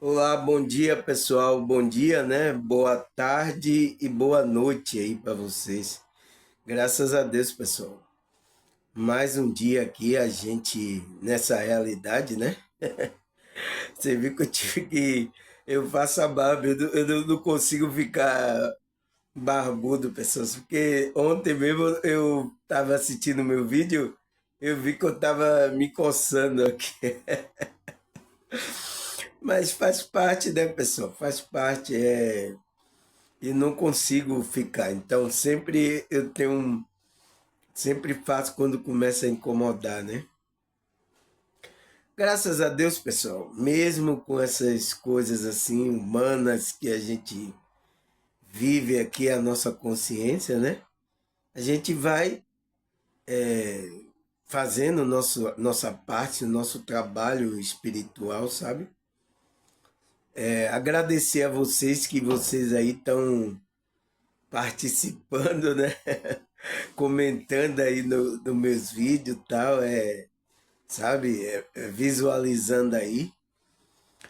Olá, bom dia pessoal, bom dia, né? Boa tarde e boa noite aí para vocês. Graças a Deus, pessoal. Mais um dia aqui, a gente nessa realidade, né? Você viu que eu tive que. Eu faço a barba, eu não consigo ficar barbudo, pessoas, porque ontem mesmo eu tava assistindo meu vídeo, eu vi que eu tava me coçando aqui. Mas faz parte, né, pessoal? Faz parte, e não consigo ficar. Então sempre eu tenho sempre faço quando começa a incomodar, né? Graças a Deus, pessoal, mesmo com essas coisas assim humanas que a gente vive aqui a nossa consciência, né? A gente vai fazendo nossa parte, o nosso trabalho espiritual, sabe? Agradecer a vocês que vocês aí estão participando, né? Comentando aí no meus vídeos e tal, sabe? Visualizando aí.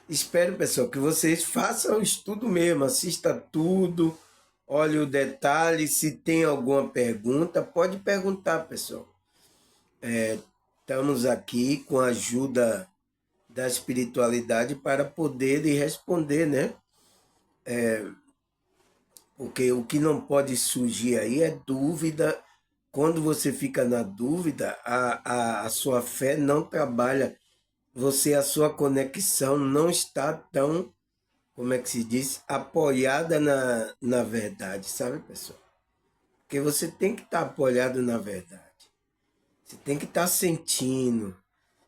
Espero, pessoal, que vocês façam o estudo mesmo, assista tudo, olhe o detalhe. Se tem alguma pergunta, pode perguntar, pessoal. Estamos aqui com a ajuda da espiritualidade para poder lhe responder, né? Porque o que não pode surgir aí é dúvida. Quando você fica na dúvida, a sua fé não trabalha. A sua conexão não está tão, como é que se diz, apoiada na verdade, sabe, pessoal? Porque você tem que estar apoiado na verdade. Você tem que estar sentindo.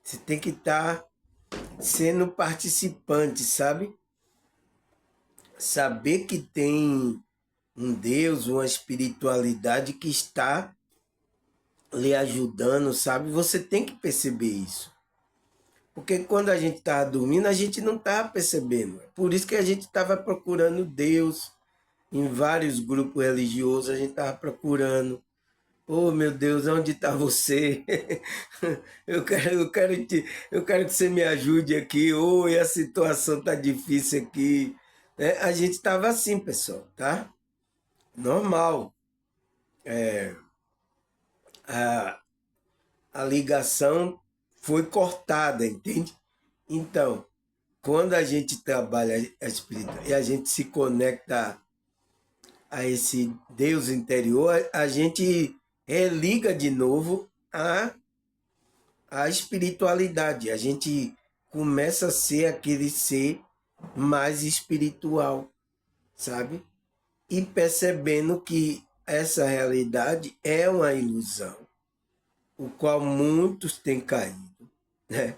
Você tem que estar sendo participante, sabe? Saber que tem um Deus, uma espiritualidade que está lhe ajudando, sabe? Você tem que perceber isso. Porque quando a gente estava dormindo, a gente não estava percebendo. Por isso que a gente estava procurando Deus em vários grupos religiosos, a gente estava procurando. Oh, meu Deus, onde está você? Eu quero que você me ajude aqui. Oh, a situação está difícil aqui. A gente estava assim, pessoal, tá? Normal. A, a ligação foi cortada, entende? Então, quando a gente trabalha a espírita e a gente se conecta a esse Deus interior, a gente religa de novo a espiritualidade. A gente começa a ser aquele ser mais espiritual, sabe? E percebendo que essa realidade é uma ilusão, o qual muitos têm caído, né?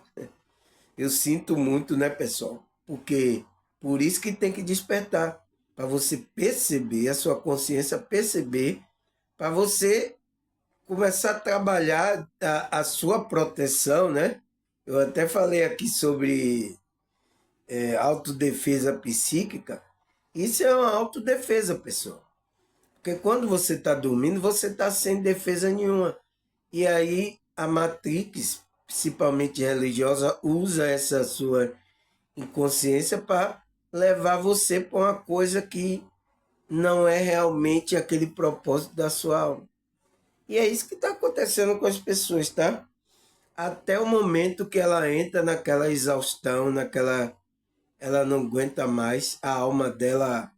Eu sinto muito, né, pessoal? Porque por isso que tem que despertar, para você perceber, a sua consciência perceber, para você começar a trabalhar a sua proteção, né? Eu até falei aqui sobre autodefesa psíquica. Isso é uma autodefesa, pessoal. Porque quando você está dormindo, você está sem defesa nenhuma. E aí a Matrix, principalmente religiosa, usa essa sua inconsciência para levar você para uma coisa que não é realmente aquele propósito da sua alma. E é isso que está acontecendo com as pessoas, tá? Até o momento que ela entra naquela exaustão, naquela. Ela não aguenta mais, a alma dela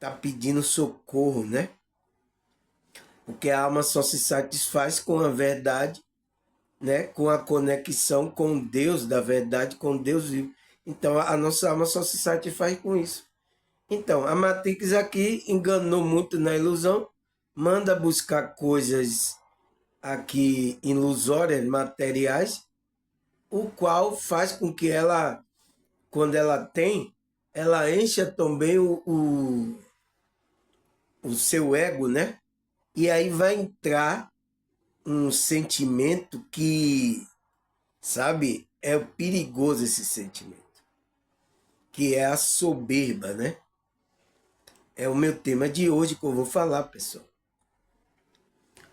tá pedindo socorro, né? Porque a alma só se satisfaz com a verdade, né? Com a conexão com Deus da verdade, com Deus vivo. Então a nossa alma só se satisfaz com isso. Então, a Matrix aqui enganou muito na ilusão, manda buscar coisas aqui ilusórias, materiais, o qual faz com que ela, quando ela tem, ela encha também o seu ego, né? E aí vai entrar um sentimento que, sabe, é perigoso esse sentimento, que é a soberba, né? É o meu tema de hoje que eu vou falar, pessoal.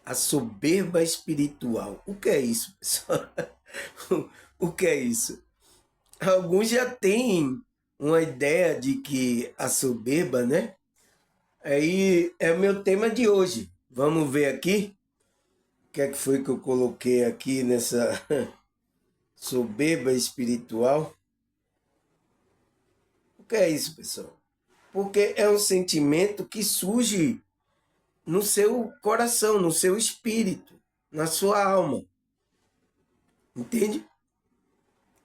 A soberba espiritual. O que é isso, pessoal? O que é isso? Alguns já têm uma ideia de que a soberba, né? Aí é o meu tema de hoje. Vamos ver aqui o que é que foi que eu coloquei aqui nessa soberba espiritual. O que é isso, pessoal? Porque é um sentimento que surge no seu coração, no seu espírito, na sua alma. Entende?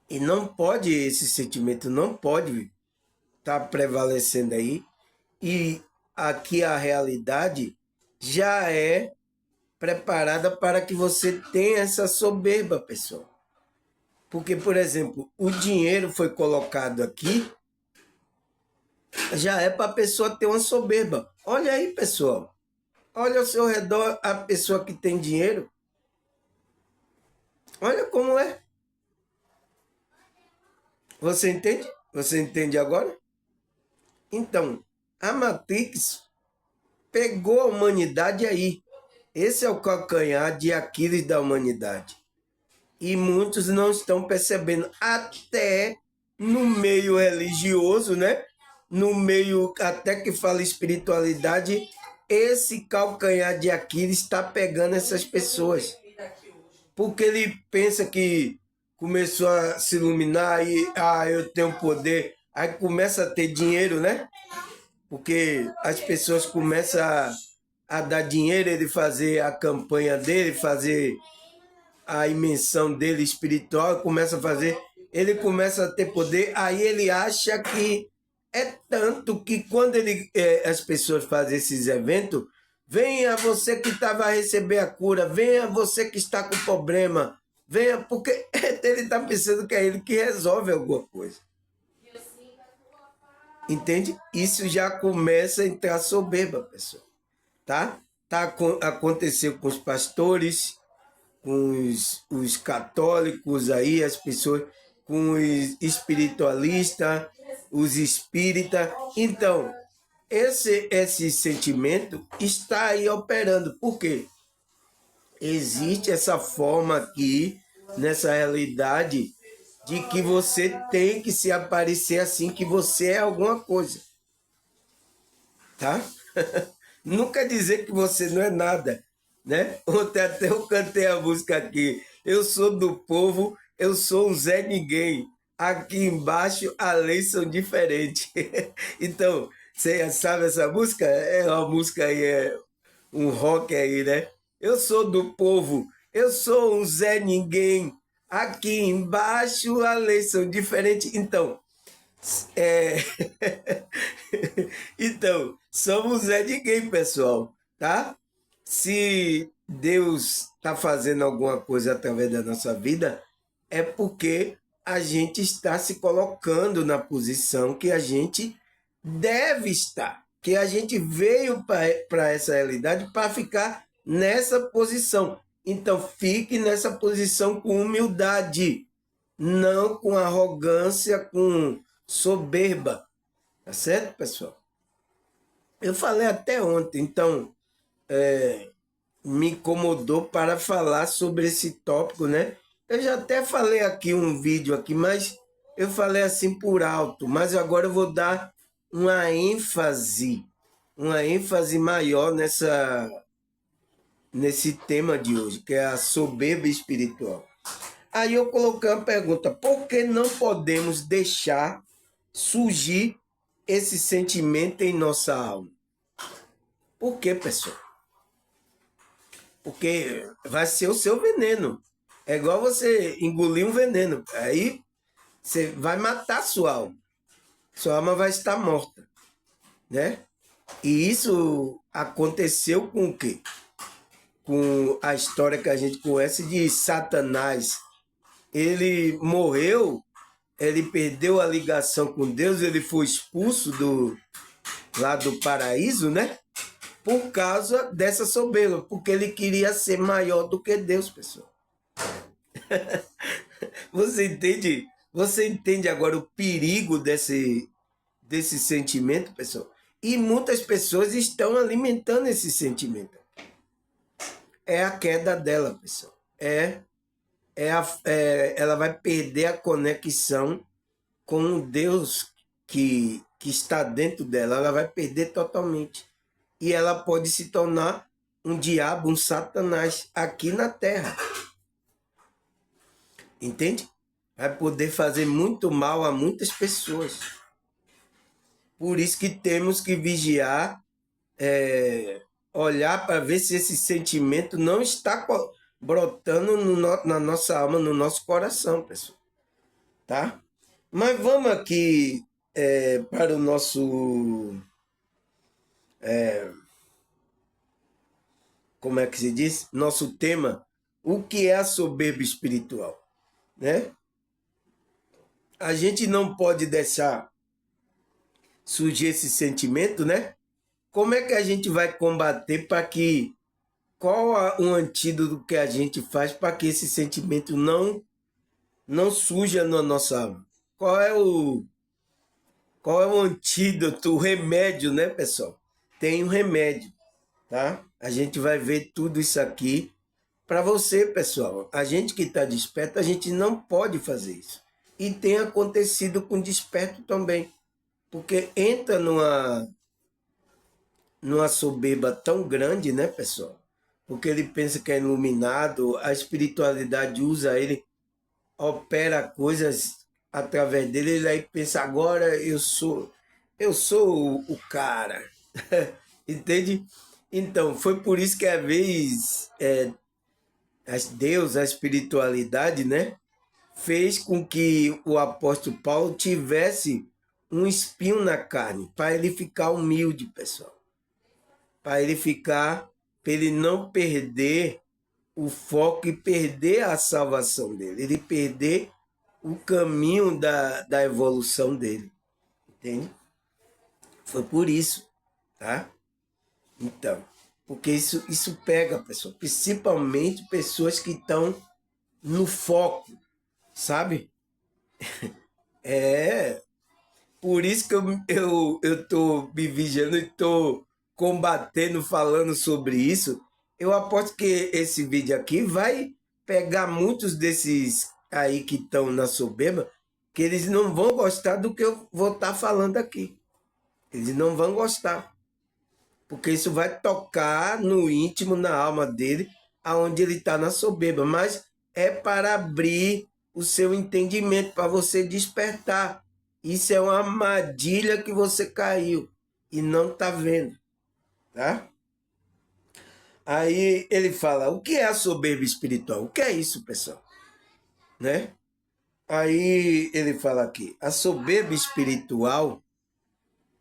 E não pode, esse sentimento não pode estar prevalecendo aí. E aqui a realidade já é preparada para que você tenha essa soberba, pessoal. Porque, por exemplo, o dinheiro foi colocado aqui, já é para a pessoa ter uma soberba. Olha aí, pessoal. Olha ao seu redor a pessoa que tem dinheiro. Olha como é. Você entende? Você entende agora? Então, a Matrix pegou a humanidade aí. Esse é o calcanhar de Aquiles da humanidade. E muitos não estão percebendo, até no meio religioso, né? No meio até que fala espiritualidade, esse calcanhar de Aquiles está pegando essas pessoas. Porque ele pensa que começou a se iluminar e, eu tenho poder. Aí começa a ter dinheiro, né? Porque as pessoas começam a dar dinheiro, ele fazer a campanha dele, fazer a imensão dele espiritual, começa a fazer, ele começa a ter poder, aí ele acha que é tanto que quando as pessoas fazem esses eventos, venha você que estava a receber a cura, venha você que está com problema, venha, porque ele está pensando que é ele que resolve alguma coisa. Entende? Isso já começa a entrar soberba, pessoal. Aconteceu com os pastores, com os católicos aí, as pessoas, com os espiritualistas, os espíritas. Então, esse sentimento está aí operando. Por quê? Existe essa forma aqui, nessa realidade, de que você tem que se aparecer assim, que você é alguma coisa. Tá? Não quer dizer que você não é nada, né? Ontem até eu cantei a música aqui. Eu sou do povo, eu sou um Zé Ninguém. Aqui embaixo as leis são diferentes. Então, você sabe essa música? É uma música aí, é um rock aí, né? Eu sou do povo, eu sou um Zé Ninguém. Aqui embaixo as leis são diferentes. Então, é... então, somos é de quem, pessoal, tá? Se Deus está fazendo alguma coisa através da nossa vida, é porque a gente está se colocando na posição que a gente deve estar, que a gente veio para essa realidade para ficar nessa posição. Então, fique nessa posição com humildade, não com arrogância, com soberba. Tá certo, pessoal? Eu falei até ontem, então me incomodou para falar sobre esse tópico, né? Eu já até falei aqui um vídeo aqui, mas eu falei assim por alto, mas agora eu vou dar uma ênfase maior nesse tema de hoje, que é a soberba espiritual. Aí eu coloquei uma pergunta: por que não podemos deixar surgir esse sentimento em nossa alma? Por quê, pessoal? Porque vai ser o seu veneno. É igual você engolir um veneno. Aí você vai matar sua alma. Sua alma vai estar morta, né? E isso aconteceu com o quê? Com a história que a gente conhece de Satanás. Ele morreu, ele perdeu a ligação com Deus, ele foi expulso lá do paraíso, né? Por causa dessa soberba, porque ele queria ser maior do que Deus, pessoal. Você entende? Você entende agora o perigo desse sentimento, pessoal? E muitas pessoas estão alimentando esse sentimento. É a queda dela, pessoal. Ela vai perder a conexão com o Deus que está dentro dela, ela vai perder totalmente. E ela pode se tornar um diabo, um satanás aqui na terra. Entende? Vai poder fazer muito mal a muitas pessoas. Por isso que temos que vigiar, olhar para ver se esse sentimento não está brotando na nossa alma, no nosso coração, pessoal. Tá? Mas vamos aqui para o nosso... como é que se diz? Nosso tema, o que é a soberba espiritual? Né? A gente não pode deixar surgir esse sentimento, né? Como é que a gente vai combater para que... Qual o antídoto que a gente faz para que esse sentimento não surja na nossa alma? Qual é o antídoto, o remédio, né, pessoal? Tem um remédio, tá? A gente vai ver tudo isso aqui para você, pessoal. A gente que está desperto, a gente não pode fazer isso. E tem acontecido com desperto também. Porque entra numa soberba tão grande, né, pessoal? Porque ele pensa que é iluminado, a espiritualidade usa ele, opera coisas através dele, ele aí pensa, agora eu sou o cara. Entende? Então, foi por isso que às vezes Deus, a espiritualidade, né, fez com que o apóstolo Paulo tivesse um espinho na carne, para ele ficar humilde, pessoal. Para ele não perder o foco e perder a salvação dele, ele perder o caminho da evolução dele, entende? Foi por isso, tá? Então, porque isso pega, pessoal, principalmente pessoas que estão no foco, sabe? É, por isso que eu tô me vigiando e tô combatendo, falando sobre isso. Eu aposto que esse vídeo aqui vai pegar muitos desses aí que estão na soberba, que eles não vão gostar do que eu vou estar falando aqui. Eles não vão gostar, porque isso vai tocar no íntimo, na alma dele, aonde ele está na soberba. Mas é para abrir o seu entendimento, para você despertar. Isso é uma armadilha que você caiu e não está vendo, tá? Aí ele fala, o que é a soberba espiritual? O que é isso, pessoal? Né? Aí ele fala aqui, a soberba espiritual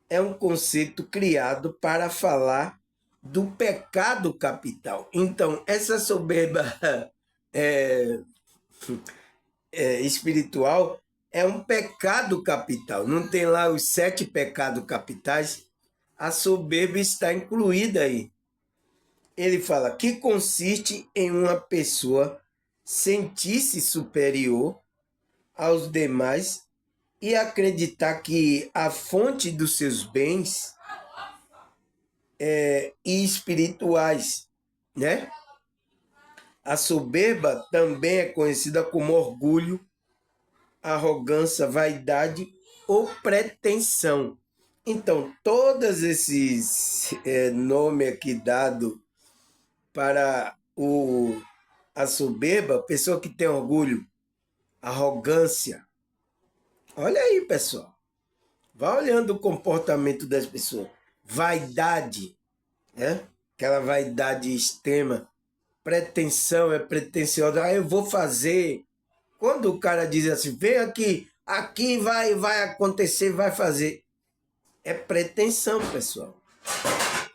é um conceito criado para falar do pecado capital. Então, essa soberba é, espiritual é um pecado capital. Não tem lá os 7 pecados capitais? A soberba está incluída aí. Ele fala que consiste em uma pessoa sentir-se superior aos demais e acreditar que a fonte dos seus bens e espirituais, né? A soberba também é conhecida como orgulho, arrogância, vaidade ou pretensão. Então, todos esses nomes aqui dados para a soberba, pessoa que tem orgulho, arrogância. Olha aí, pessoal. Vai olhando o comportamento das pessoas. Vaidade, né? Aquela vaidade extrema. Pretensão, é pretensiosa. Ah, eu vou fazer. Quando o cara diz assim, vem aqui vai acontecer, vai fazer. É pretensão, pessoal.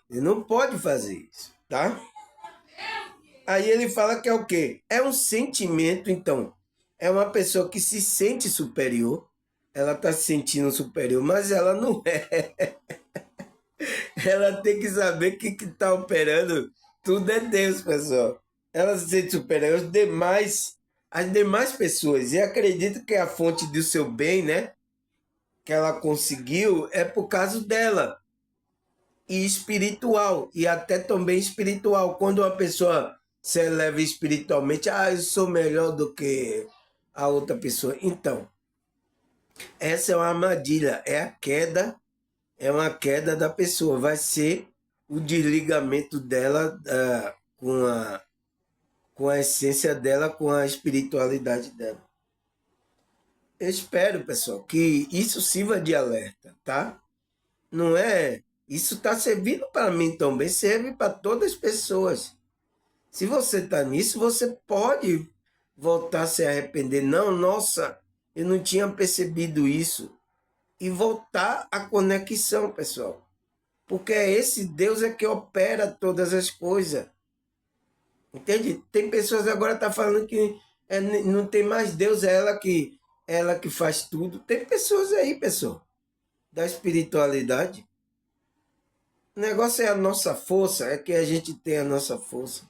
Ele não pode fazer isso, tá? Aí ele fala que é o quê? É um sentimento, então. É uma pessoa que se sente superior. Ela está se sentindo superior, mas ela não é. Ela tem que saber que está operando. Tudo é Deus, pessoal. Ela se sente superior as demais pessoas. E acredita que a fonte do seu bem, né? Que ela conseguiu é por causa dela. E espiritual. E até também espiritual. Quando uma pessoa se eleva espiritualmente, eu sou melhor do que a outra pessoa. Então, Essa é uma armadilha, é a queda, é uma queda da pessoa. Vai ser o desligamento dela com a essência dela, com a espiritualidade dela. Eu espero, pessoal, que isso sirva de alerta, tá? Não é. Isso está servindo para mim também, serve para todas as pessoas. Se você está nisso, você pode voltar a se arrepender. Não, nossa, eu não tinha percebido isso. E voltar à conexão, pessoal. Porque é esse Deus é que opera todas as coisas. Entende? Tem pessoas agora que estão falando que não tem mais Deus, é ela que faz tudo. Tem pessoas aí, pessoal, da espiritualidade. O negócio é a nossa força, é que a gente tem a nossa força.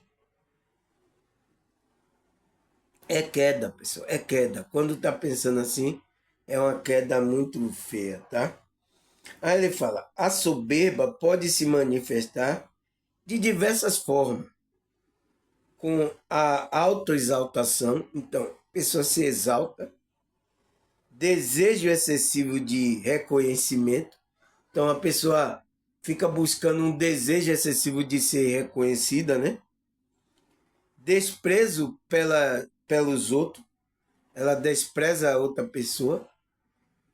É queda, pessoal, é queda. Quando tá pensando assim, é uma queda muito feia, tá? Aí ele fala: a soberba pode se manifestar de diversas formas, com a autoexaltação, então, a pessoa se exalta, desejo excessivo de reconhecimento, então a pessoa fica buscando um desejo excessivo de ser reconhecida, né? Desprezo pelos outros, ela despreza a outra pessoa,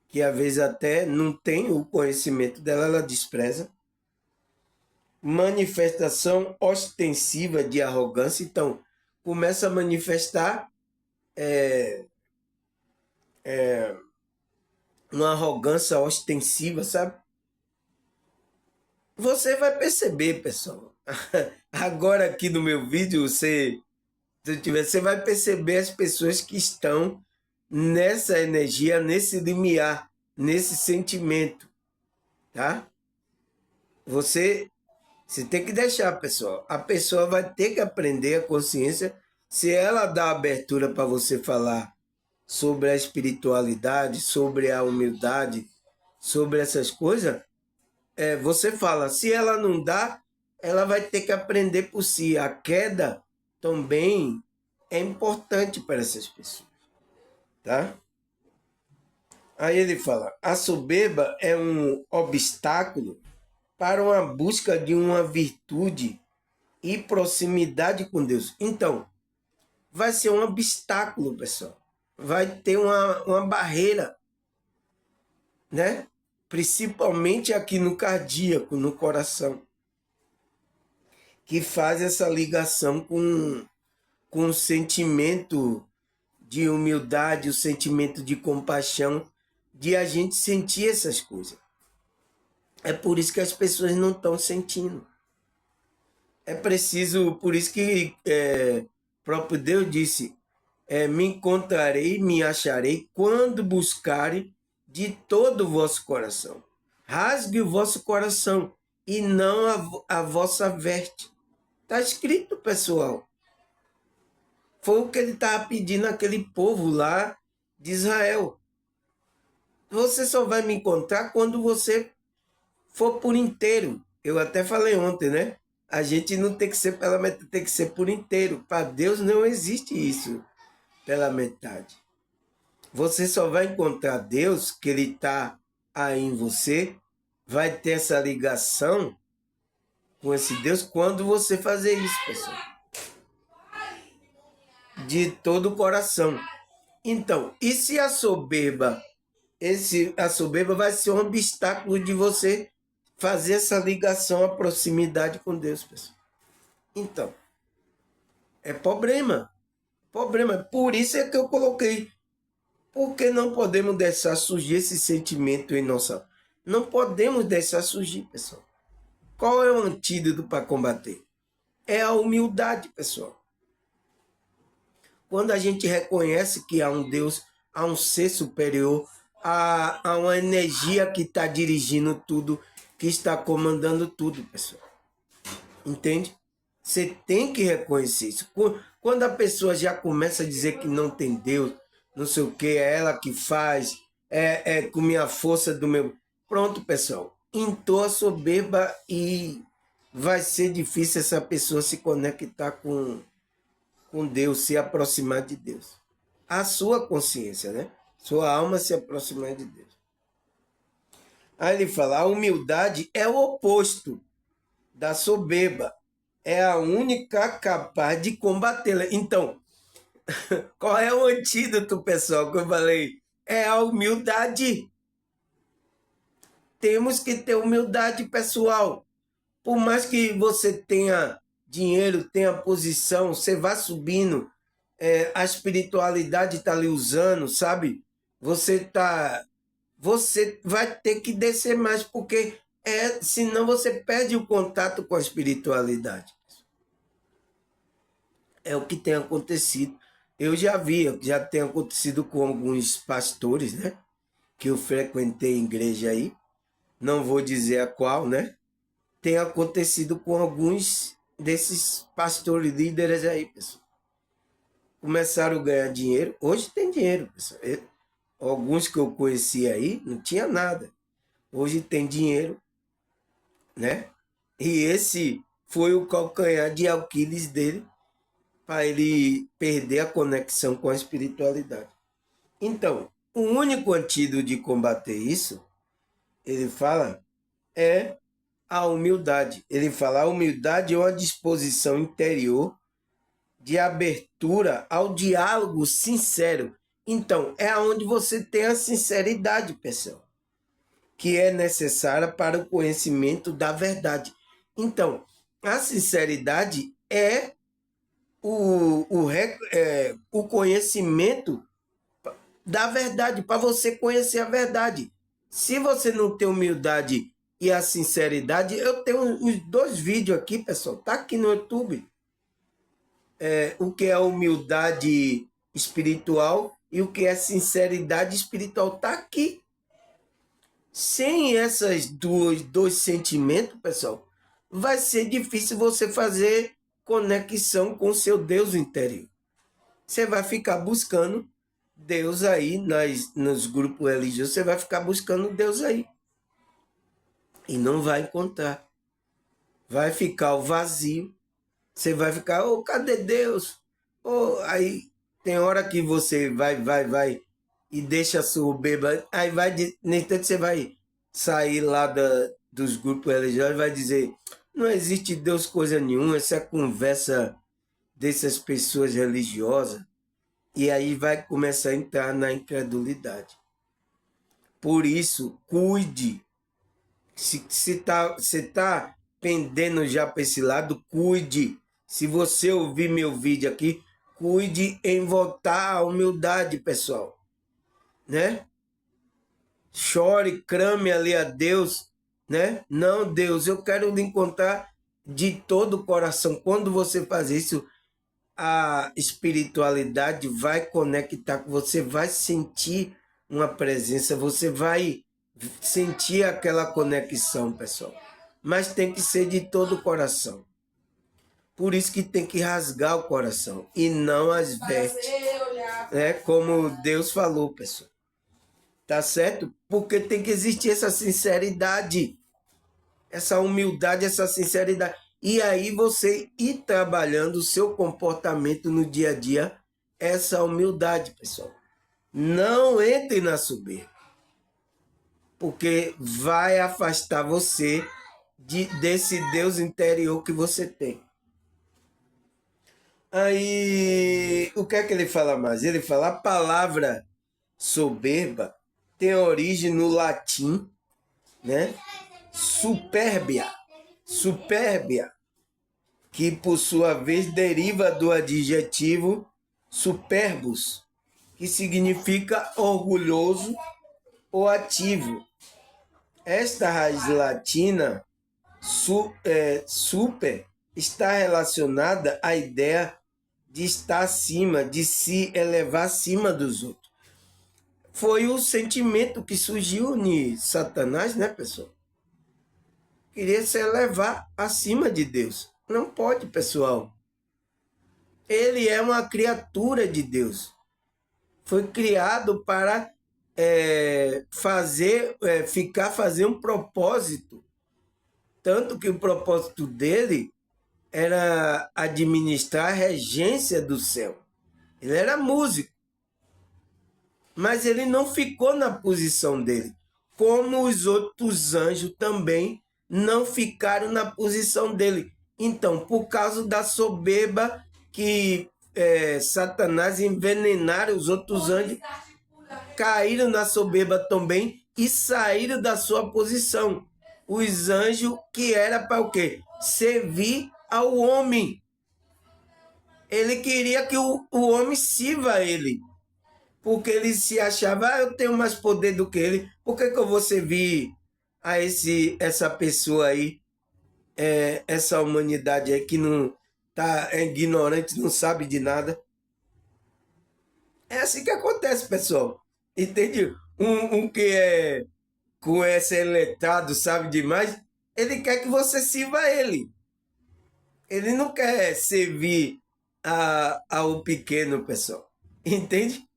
que às vezes até não tem o conhecimento dela, ela despreza. Manifestação ostensiva de arrogância, então começa a manifestar uma arrogância ostensiva, sabe? Você vai perceber, pessoal. Agora aqui no meu vídeo, você vai perceber as pessoas que estão nessa energia, nesse limiar, nesse sentimento, tá? Você Você tem que deixar, pessoal. A pessoa vai ter que aprender a consciência. Se ela dá abertura para você falar sobre a espiritualidade, sobre a humildade, sobre essas coisas, você fala. Se ela não dá, ela vai ter que aprender por si. A queda também é importante para essas pessoas, tá? Aí ele fala: a soberba é um obstáculo para uma busca de uma virtude e proximidade com Deus. Então, vai ser um obstáculo, pessoal. Vai ter uma barreira, né? Principalmente aqui no cardíaco, no coração, que faz essa ligação com o sentimento de humildade, o sentimento de compaixão, de a gente sentir essas coisas. É por isso que as pessoas não estão sentindo. É preciso, por isso que próprio Deus disse: me encontrarei, me acharei quando buscarem de todo o vosso coração. Rasgue o vosso coração e não a vossa veste. Está escrito, pessoal. Foi o que ele estava pedindo àquele povo lá de Israel. Você só vai me encontrar quando você for por inteiro. Eu até falei ontem, né? A gente não tem que ser pela metade, tem que ser por inteiro. Para Deus não existe isso pela metade. Você só vai encontrar Deus, que Ele está aí em você, vai ter essa ligação com esse Deus quando você fazer isso, pessoal. De todo o coração. Então, e se a soberba, a soberba vai ser um obstáculo de você fazer essa ligação, a proximidade com Deus, pessoal. Então, é problema. Problema. Por isso é que eu coloquei. Porque não podemos deixar surgir esse sentimento em nossa. Não podemos deixar surgir, pessoal. Qual é o antídoto para combater? É a humildade, pessoal. Quando a gente reconhece que há um Deus, há um ser superior, há uma energia que está dirigindo tudo, que está comandando tudo, pessoal. Entende? Você tem que reconhecer isso. Quando a pessoa já começa a dizer que não tem Deus, não sei o que, é ela que faz, é com minha força do meu. Pronto, pessoal. Entrou a soberba e vai ser difícil essa pessoa se conectar com Deus, se aproximar de Deus. A sua consciência, né? Sua alma se aproximar de Deus. Aí ele fala, a humildade é o oposto da soberba. É a única capaz de combatê-la. Então, qual é o antídoto, pessoal, que eu falei? É a humildade. Temos que ter humildade, pessoal. Por mais que você tenha dinheiro, tenha posição, você vá subindo, a espiritualidade está lhe usando, sabe? Você vai ter que descer mais, porque senão você perde o contato com a espiritualidade. É o que tem acontecido. Eu já vi, já tem acontecido com alguns pastores, né? Que eu frequentei em igreja aí. Não vou dizer a qual, né? Tem acontecido com alguns desses pastores líderes aí, pessoal. Começaram a ganhar dinheiro. Hoje tem dinheiro, pessoal. Alguns que eu conheci aí não tinha nada. Hoje tem dinheiro, né? E esse foi o calcanhar de Aquiles dele para ele perder a conexão com a espiritualidade. Então, o único antídoto de combater isso, ele fala, é a humildade. Ele fala, a humildade é uma disposição interior de abertura ao diálogo sincero. Então, é onde você tem a sinceridade, pessoal, que é necessária para o conhecimento da verdade. Então, a sinceridade é o conhecimento da verdade, para você conhecer a verdade. Se você não tem humildade e a sinceridade, eu tenho uns 2 vídeos aqui, pessoal, tá aqui no YouTube. O que é humildade espiritual e o que é sinceridade espiritual, tá aqui. Sem essas dois sentimentos, pessoal, vai ser difícil você fazer conexão com o seu Deus interior. Você vai ficar buscando Deus aí nos grupos religiosos, você vai ficar buscando Deus aí. E não vai encontrar. Vai ficar o vazio. Você vai ficar, cadê Deus? Aí tem hora que você vai e deixa a soberba. Aí nem tanto você vai sair lá dos grupos religiosos e vai dizer, não existe Deus coisa nenhuma, essa é a conversa dessas pessoas religiosas. E aí vai começar a entrar na incredulidade. Por isso, cuide. Se você tá pendendo já para esse lado, cuide. Se você ouvir meu vídeo aqui, cuide em voltar à humildade, pessoal. Né? Chore, clame ali a Deus, né? Não, Deus, eu quero lhe encontrar de todo o coração. Quando você faz isso, a espiritualidade vai conectar com você, vai sentir uma presença, você vai sentir aquela conexão, pessoal. Mas tem que ser de todo o coração. Por isso que tem que rasgar o coração e não as vestes. Como Deus falou, pessoal. Tá certo? Porque tem que existir essa sinceridade, essa humildade, essa sinceridade. E aí você ir trabalhando o seu comportamento no dia a dia, essa humildade, pessoal. Não entre na soberba, porque vai afastar você desse Deus interior que você tem. Aí, o que é que ele fala mais? Ele fala, a palavra soberba tem origem no latim, né? Superbia, que por sua vez deriva do adjetivo superbus, que significa orgulhoso ou ativo. Esta raiz latina, super, está relacionada à ideia de estar acima, de se elevar acima dos outros. Foi o sentimento que surgiu em Satanás, né, pessoal? Queria se elevar acima de Deus. Não pode, pessoal. Ele é uma criatura de Deus. Foi criado para fazer um propósito. Tanto que o propósito dele era administrar a regência do céu. Ele era músico. Mas ele não ficou na posição dele, como os outros anjos também não ficaram na posição dele. Então, por causa da soberba que Satanás envenenaram os outros anjos, caíram na soberba também e saíram da sua posição. Os anjos que era para o quê? Servir ao homem. Ele queria que o homem sirva a ele. Porque ele se achava, eu tenho mais poder do que ele. Por que eu vou servir a essa pessoa aí, essa humanidade aí que não tá ignorante, não sabe de nada? É assim que acontece, pessoal. Entende? Um que conhece, é letrado, sabe demais, ele quer que você sirva a ele. Ele não quer servir ao pequeno, pessoal. Entende?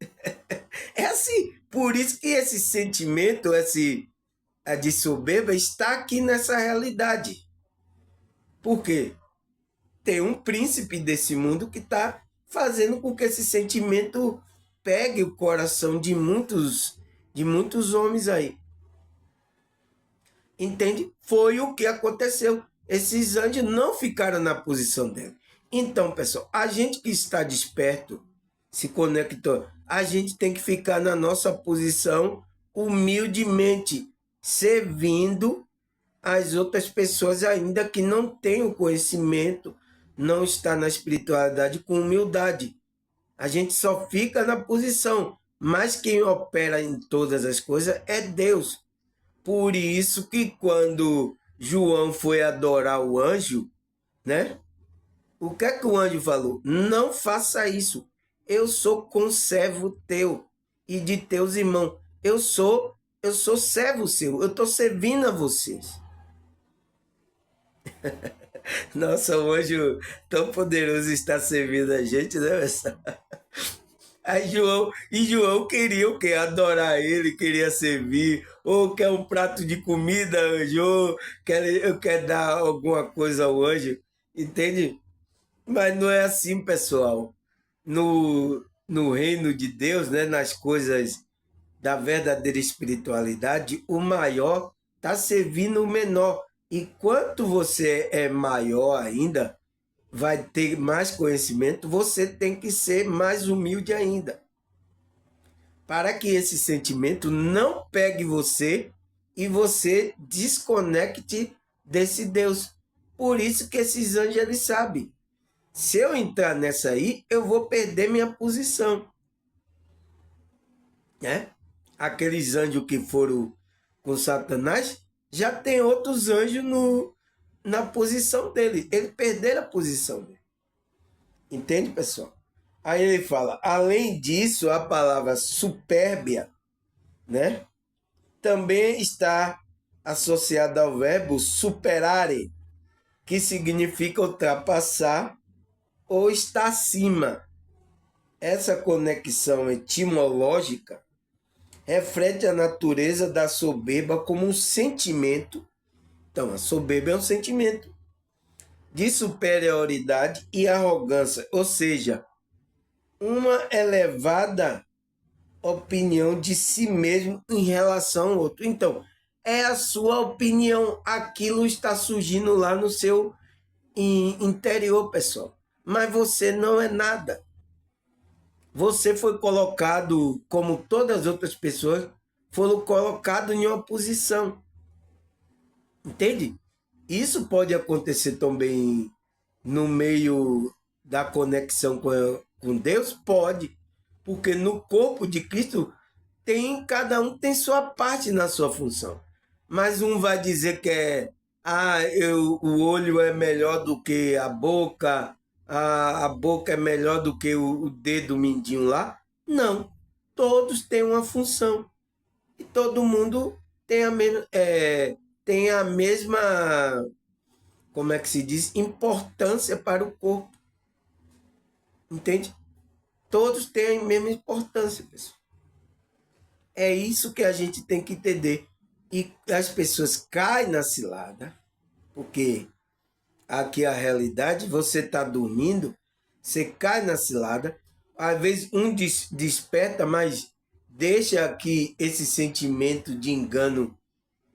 É assim. Por isso que esse sentimento, a de soberba, está aqui nessa realidade. Por quê? Tem um príncipe desse mundo que está fazendo com que esse sentimento pegue o coração de muitos homens aí. Entende? Foi o que aconteceu. Esses anjos não ficaram na posição dele. Então, pessoal, a gente que está desperto, se conectou, a gente tem que ficar na nossa posição humildemente, servindo as outras pessoas ainda que não têm o conhecimento, não está na espiritualidade com humildade. A gente só fica na posição, mas quem opera em todas as coisas é Deus. Por isso que quando João foi adorar o anjo, né? O que é que o anjo falou? Não faça isso. Eu sou conservo teu e de teus irmãos. Eu sou servo seu. Eu estou servindo a vocês. Nossa, o anjo tão poderoso está servindo a gente, né, pessoal? Aí João queria o quê? Adorar ele, queria servir, ou quer um prato de comida, anjo, ou quer dar alguma coisa ao anjo, entende? Mas não é assim, pessoal. No reino de Deus, né, nas coisas da verdadeira espiritualidade, o maior está servindo o menor. E quanto você é maior ainda, vai ter mais conhecimento, você tem que ser mais humilde ainda. Para que esse sentimento não pegue você e você desconecte desse Deus. Por isso que esses anjos eles sabem. Se eu entrar nessa aí, eu vou perder minha posição. Né? Aqueles anjos que foram com Satanás, já tem outros anjos na posição dele. Ele perderam a posição dele. Entende, pessoal? Aí ele fala, além disso, a palavra supérbia, né? Também está associada ao verbo superare, que significa ultrapassar ou estar acima. Essa conexão etimológica reflete a natureza da soberba como um sentimento. Então, a soberba é um sentimento de superioridade e arrogância, ou seja, uma elevada opinião de si mesmo em relação ao outro. Então, é a sua opinião, aquilo está surgindo lá no seu interior, pessoal. Mas você não é nada. Você foi colocado, como todas as outras pessoas, foram colocados em uma posição. Entende? Isso pode acontecer também no meio da conexão com Deus? Pode. Porque no corpo de Cristo cada um tem sua parte na sua função. Mas um vai dizer que o olho é melhor do que a boca, a boca é melhor do que o dedo mindinho lá. Não. Todos têm uma função. E todo mundo tem a mesma, como é que se diz, importância para o corpo. Entende? Todos têm a mesma importância, pessoal. É isso que a gente tem que entender. E as pessoas caem na cilada, porque aqui a realidade, você está dormindo, você cai na cilada, às vezes um desperta, mas deixa que esse sentimento de engano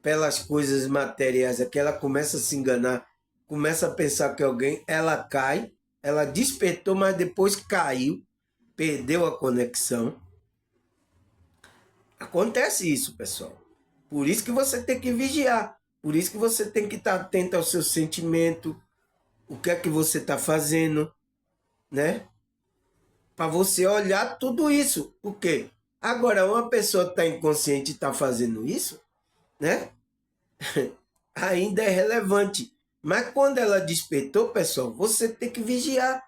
pelas coisas materiais, é que ela começa a se enganar, começa a pensar que alguém, ela cai, ela despertou, mas depois caiu, perdeu a conexão. Acontece isso, pessoal. Por isso que você tem que vigiar. Por isso que você tem que estar atento ao seu sentimento, o que é que você está fazendo, né? Para você olhar tudo isso. Por quê? Agora, uma pessoa está inconsciente e está fazendo isso, né? Ainda é relevante. Mas quando ela despertou, pessoal, você tem que vigiar.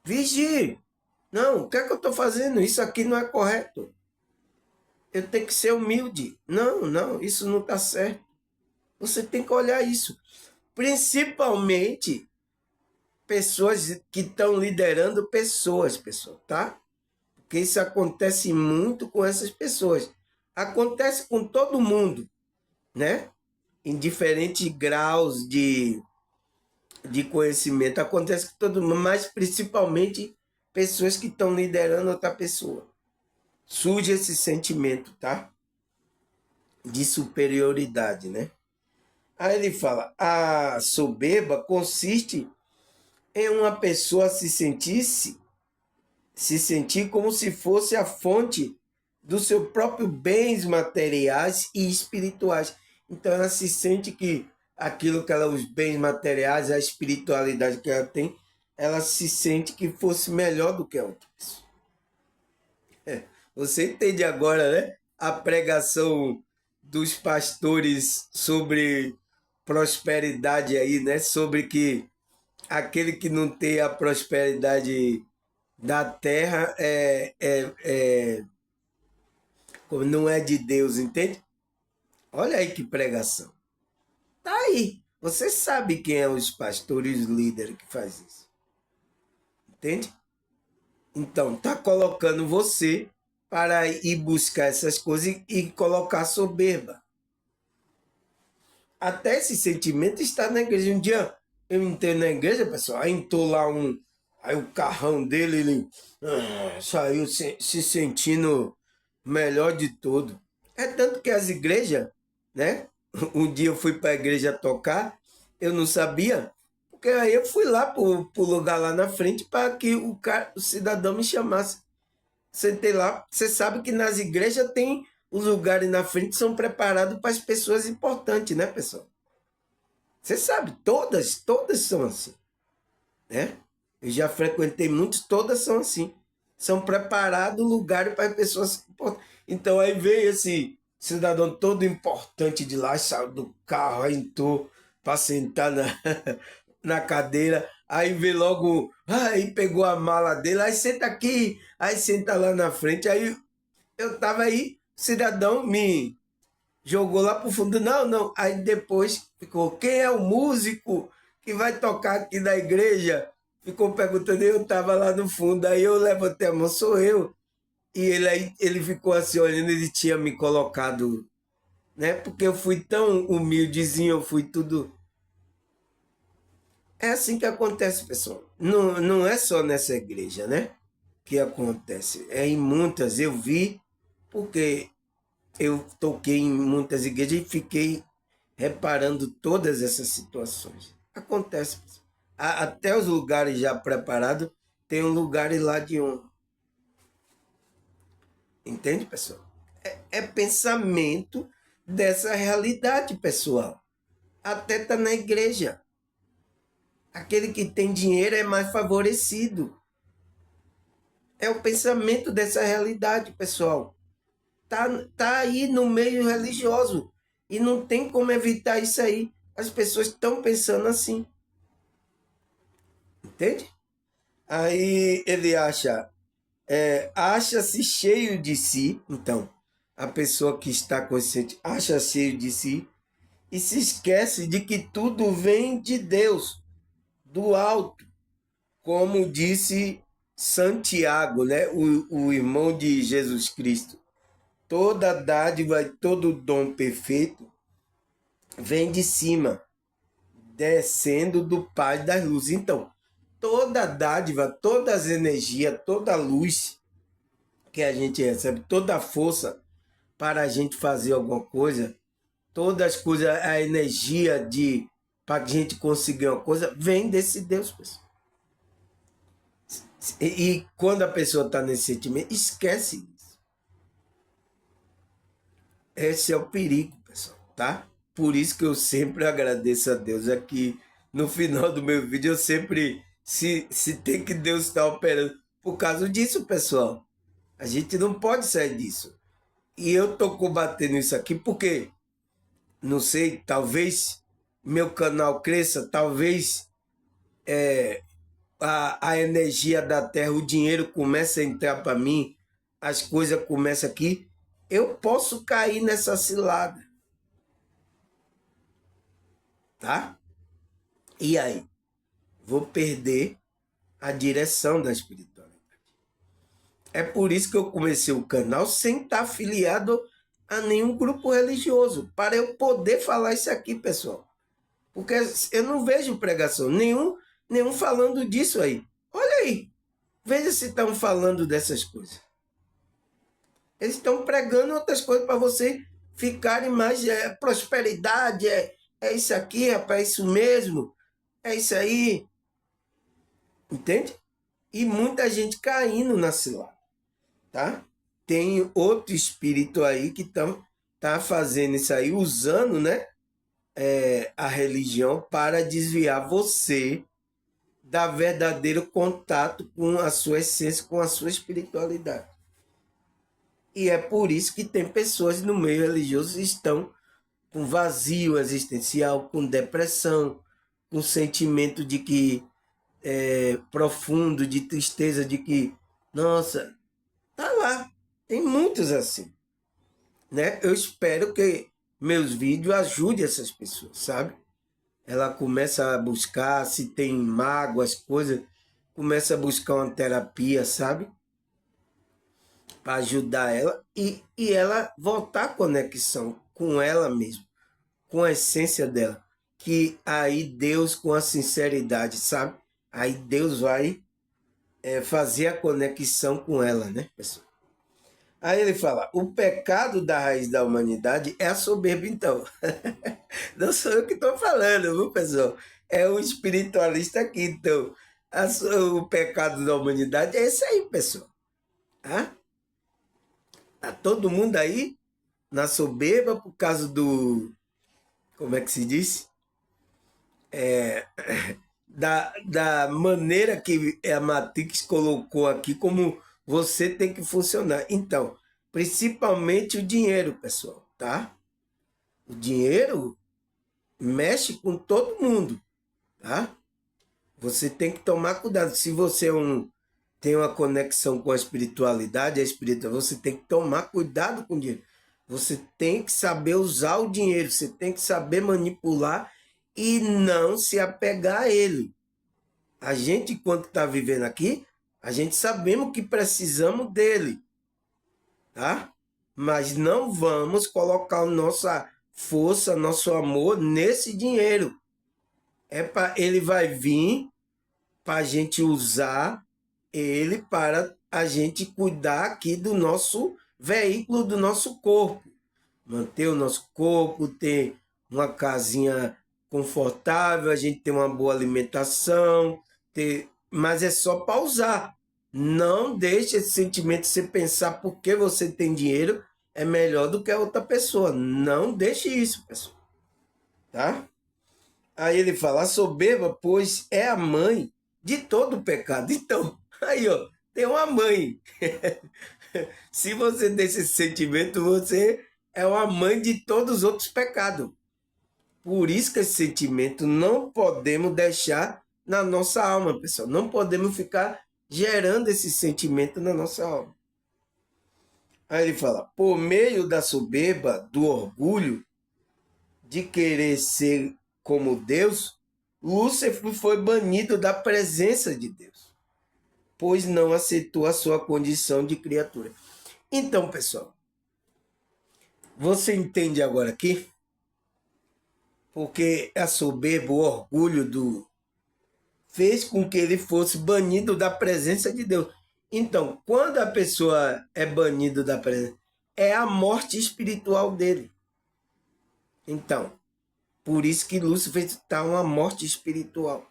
Vigie. Não, o que é que eu estou fazendo? Isso aqui não é correto. Eu tenho que ser humilde. Não, isso não está certo. Você tem que olhar isso. Principalmente pessoas que estão liderando pessoas, pessoal, tá? Porque isso acontece muito com essas pessoas. Acontece com todo mundo, né? Em diferentes graus de conhecimento. Acontece com todo mundo, mas principalmente pessoas que estão liderando outra pessoa. Surge esse sentimento, tá? De superioridade, né? Aí ele fala: a soberba consiste em uma pessoa se sentir como se fosse a fonte do seu próprio bens materiais e espirituais. Então ela se sente que aquilo que ela, os bens materiais, a espiritualidade que ela tem, ela se sente que fosse melhor do que a outra pessoa. Você entende agora, né? A pregação dos pastores sobre prosperidade aí, né? Sobre que aquele que não tem a prosperidade da terra não é de Deus, entende? Olha aí que pregação. Tá aí. Você sabe quem é os pastores, os líderes que faz isso. Entende? Então, tá colocando você para ir buscar essas coisas e colocar soberba. Até esse sentimento está na igreja. Um dia eu entrei na igreja, pessoal, aí entrou lá um. Aí o carrão dele, ele saiu se sentindo melhor de tudo. É tanto que as igrejas, né? Um dia eu fui para a igreja tocar, eu não sabia, porque aí eu fui lá para o lugar lá na frente para que o cidadão me chamasse. Sentei lá, você sabe que nas igrejas tem os lugares na frente que são preparados para as pessoas importantes, né, pessoal? Você sabe, todas são assim, né? Eu já frequentei muitos, todas são assim. São preparados lugares para as pessoas importantes. Então aí veio esse cidadão todo importante de lá, saiu do carro, aí entrou para sentar na cadeira. Aí veio logo, aí pegou a mala dele, aí senta aqui, aí senta lá na frente. Aí eu tava aí, o cidadão me jogou lá pro fundo. Não. Aí depois ficou, quem é o músico que vai tocar aqui na igreja? Ficou perguntando, eu tava lá no fundo. Aí eu levantei a mão, sou eu. E ele ficou assim olhando, ele tinha me colocado, né? Porque eu fui tão humildezinho, eu fui tudo. É assim que acontece, pessoal. Não é só nessa igreja, né? Que acontece. É em muitas. Eu vi, porque eu toquei em muitas igrejas e fiquei reparando todas essas situações. Acontece. Até os lugares já preparados, tem um lugar lá de honra. Entende, pessoal? É pensamento dessa realidade, pessoal. Até está na igreja. Aquele que tem dinheiro é mais favorecido. É o pensamento dessa realidade, pessoal. Tá aí no meio religioso. E não tem como evitar isso aí. As pessoas estão pensando assim. Entende? Aí ele acha-se cheio de si. Então, a pessoa que está consciente acha cheio de si e se esquece de que tudo vem de Deus, do alto, como disse Santiago, né? o irmão de Jesus Cristo. Toda dádiva e todo dom perfeito vem de cima, descendo do Pai das luzes. Então, toda dádiva, todas as energias, toda luz, que a gente recebe, toda a força para a gente fazer alguma coisa, todas as coisas, a energia de para a gente conseguir uma coisa, vem desse Deus, pessoal. E quando a pessoa está nesse sentimento, esquece isso. Esse é o perigo, pessoal, tá? Por isso que eu sempre agradeço a Deus aqui. No final do meu vídeo, eu sempre, se tem que Deus estar operando. Por causa disso, pessoal, a gente não pode sair disso. E eu estou combatendo isso aqui porque, não sei, talvez meu canal cresça, talvez a energia da terra, o dinheiro começa a entrar para mim, as coisas começam aqui, eu posso cair nessa cilada. Tá? E aí? Vou perder a direção da espiritualidade. É por isso que eu comecei o canal sem estar afiliado a nenhum grupo religioso, para eu poder falar isso aqui, pessoal. Porque eu não vejo pregação nenhum falando disso aí. Olha aí, veja se estão falando dessas coisas. Eles estão pregando outras coisas para você ficarem mais prosperidade, é isso aqui, rapaz, é isso mesmo, é isso aí. Entende? E muita gente caindo na cilada, tá? Tem outro espírito aí que tá fazendo isso aí, usando, né, a religião para desviar você da verdadeiro contato com a sua essência, com a sua espiritualidade. E é por isso que tem pessoas no meio religioso que estão com vazio existencial, com depressão, com sentimento de que profundo, de tristeza, de que, nossa, tá lá. Tem muitos assim, né? Eu espero que meus vídeos ajudem essas pessoas, sabe? Ela começa a buscar, se tem mágoas, coisas, começa a buscar uma terapia, sabe? Para ajudar ela e ela voltar à conexão com ela mesma, com a essência dela. Que aí Deus, com a sinceridade, sabe? Aí Deus vai fazer a conexão com ela, né, pessoal? Aí ele fala, o pecado da raiz da humanidade é a soberba, então. Não sou eu que estou falando, viu, pessoal? É o espiritualista aqui, então. O pecado da humanidade é esse aí, pessoal. Tá? Tá todo mundo aí na soberba por causa do... Como é que se diz? Da maneira que a Matrix colocou aqui, como você tem que funcionar. Então, principalmente o dinheiro, pessoal, tá? O dinheiro mexe com todo mundo, tá? Você tem que tomar cuidado. Se você tem uma conexão com a espiritualidade, você tem que tomar cuidado com o dinheiro. Você tem que saber usar o dinheiro, você tem que saber manipular e não se apegar a ele. A gente, enquanto está vivendo aqui, a gente sabemos que precisamos dele, tá? Mas não vamos colocar nossa força, nosso amor nesse dinheiro. Ele vai vir para a gente usar ele para a gente cuidar aqui do nosso veículo, do nosso corpo. Manter o nosso corpo, ter uma casinha confortável, a gente ter uma boa alimentação, mas é só para usar. Não deixe esse sentimento de você pensar porque você tem dinheiro é melhor do que a outra pessoa. Não deixe isso, pessoal. Tá? Aí ele fala, a soberba, pois é a mãe de todo pecado. Então, aí, ó, tem uma mãe. Se você tem esse sentimento, você é uma mãe de todos os outros pecados. Por isso que esse sentimento não podemos deixar na nossa alma, pessoal. Não podemos ficar gerando esse sentimento na nossa alma. Aí ele fala, por meio da soberba, do orgulho, de querer ser como Deus, Lúcifer foi banido da presença de Deus, pois não aceitou a sua condição de criatura. Então, pessoal, você entende agora aqui? Porque a soberba, o orgulho fez com que ele fosse banido da presença de Deus. Então, quando a pessoa é banida da presença, é a morte espiritual dele. Então, por isso que Lúcifer está uma morte espiritual.